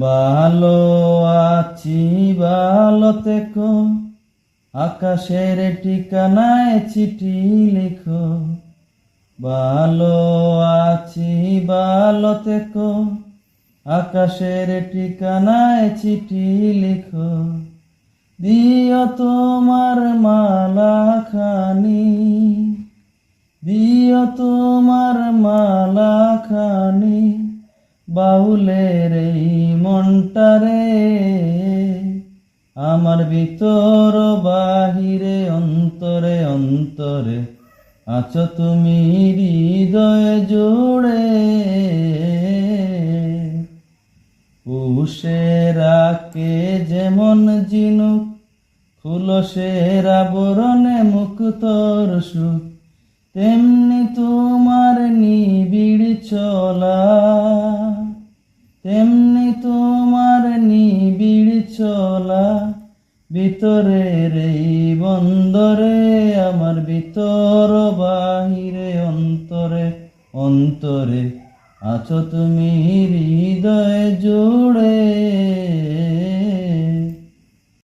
ভালো আছি ভালো থেকো, আকাশের ঠিকানায় চিঠি লিখো। ভালো আছি ভালো থেকো, আকাশের ঠিকানায় চিঠি লিখো। দিও তোমার মালা খানি, দিও তোমার মালা খানি, বাউলের এই মনটারে। আমার ভিতর বাহিরে অন্তরে অন্তরে আছো তুমি হৃদয় জুড়ে। পুষের আকে যেমন ঝিনুক, খুলসের আবরণে মুক্তর সুখ, তেমনি তোমার নিবিড় চলা, তেমনি তোমার নিবিড় চলা। ভিতরের এই বন্দরে আমার ভিতর বাহিরে অন্তরে অন্তরে আছো তুমি হৃদয় জুড়ে।